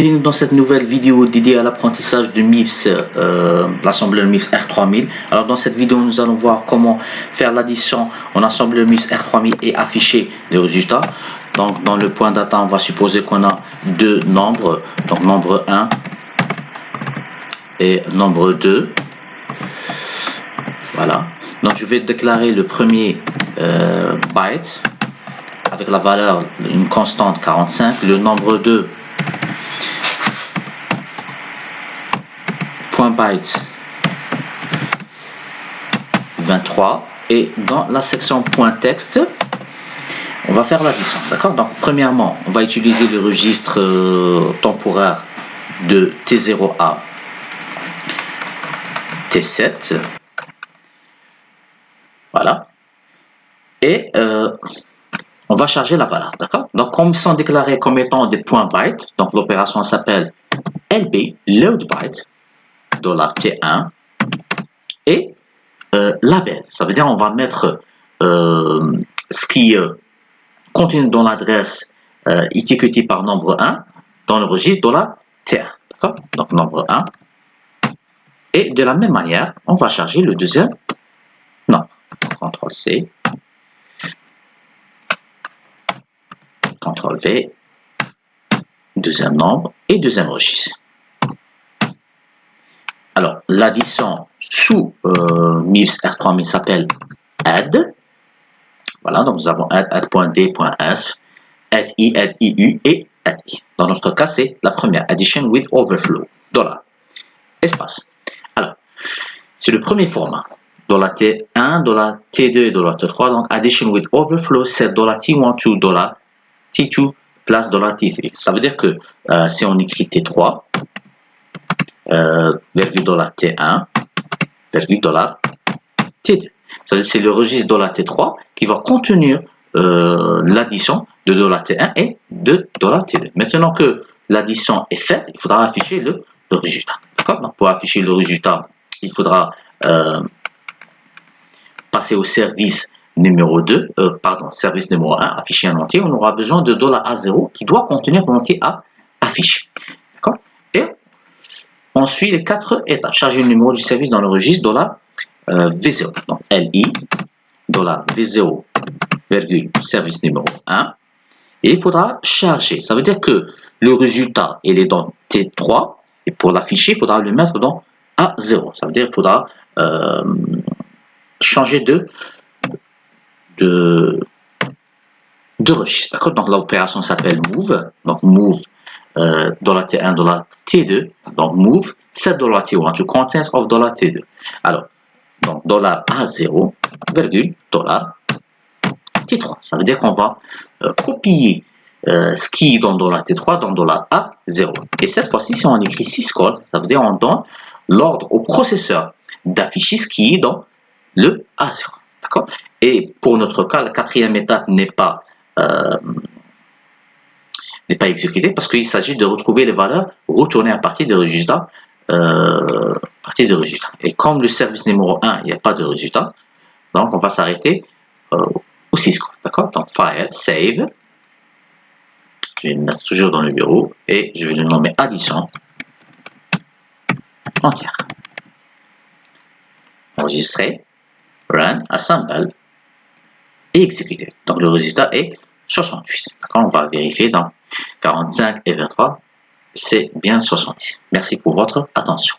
Bienvenue dans cette nouvelle vidéo dédiée à l'apprentissage de MIPS, l'assembleur MIPS R3000. Alors dans cette vidéo, nous allons voir comment faire l'addition en assembleur MIPS R3000 et afficher les résultats. Donc dans le point data, on va supposer qu'on a deux nombres, donc nombre 1 et nombre 2. Voilà. Donc je vais déclarer le premier byte avec la valeur, une constante 45, le nombre 2 .bytes 23, et dans la section .texte on va faire l'addition, d'accord. Donc premièrement on va utiliser le registre temporaire de T0 à T7, voilà, et on va charger la valeur, d'accord. Donc comme ils sont déclarés comme étant des points bytes, donc l'opération s'appelle LB, load byte $T1, et label, ça veut dire on va mettre ce qui contenu dans l'adresse étiqueté par nombre 1 dans le registre $T1, d'accord. Donc nombre 1, et de la même manière on va charger le deuxième nombre. CTRL C, CTRL V, deuxième nombre et deuxième registre. Alors, l'addition sous MIPS R3000 s'appelle add. Voilà, donc nous avons add.d.s, add.i, add.iu et add.i. Dans notre cas, c'est la première, addition with overflow, $, Alors, c'est le premier format, $T1, $T2 et $T3. Donc, addition with overflow, c'est $T1 to $T2 plus $T3. Ça veut dire que si on écrit T3, virgule $T1, virgule $T2. C'est le registre $T3 qui va contenir l'addition de $T1 et de $T2. Maintenant que l'addition est faite, il faudra afficher le résultat. D'accord? Donc pour afficher le résultat, il faudra passer au service numéro 2, service numéro 1, afficher un entier. On aura besoin de $A0 qui doit contenir l'entier à afficher. D'accord? Et on suit les 4 étapes. Charger le numéro du service dans le registre $V0. Donc LI, $V0, virgule, service numéro 1. Et il faudra charger. Ça veut dire que le résultat, il est dans T3. Et pour l'afficher, il faudra le mettre dans A0. Ça veut dire qu'il faudra changer de registre. D'accord? Donc l'opération s'appelle move. Donc move $T1, $T2, donc move set $T1 to contents of $T2. Alors, donc $A0, virgule, $T3. Ça veut dire qu'on va copier ce qui est dans $T3 dans $A0. Et cette fois-ci, si on écrit syscall, ça veut dire on donne l'ordre au processeur d'afficher ce qui est dans le A0. D'accord? Et pour notre cas, la quatrième étape n'est pas exécutée parce qu'il s'agit de retrouver les valeurs retournées à partir des résultats. Et comme le service numéro 1, il n'y a pas de résultat, donc on va s'arrêter au syscall. D'accord? Donc file, save. Je vais le mettre toujours dans le bureau et je vais le nommer addition entière. Enregistrer, run, assemble et exécuter. Donc le résultat est 68. D'accord? On va vérifier dans 45 et 23. C'est bien 70. Merci pour votre attention.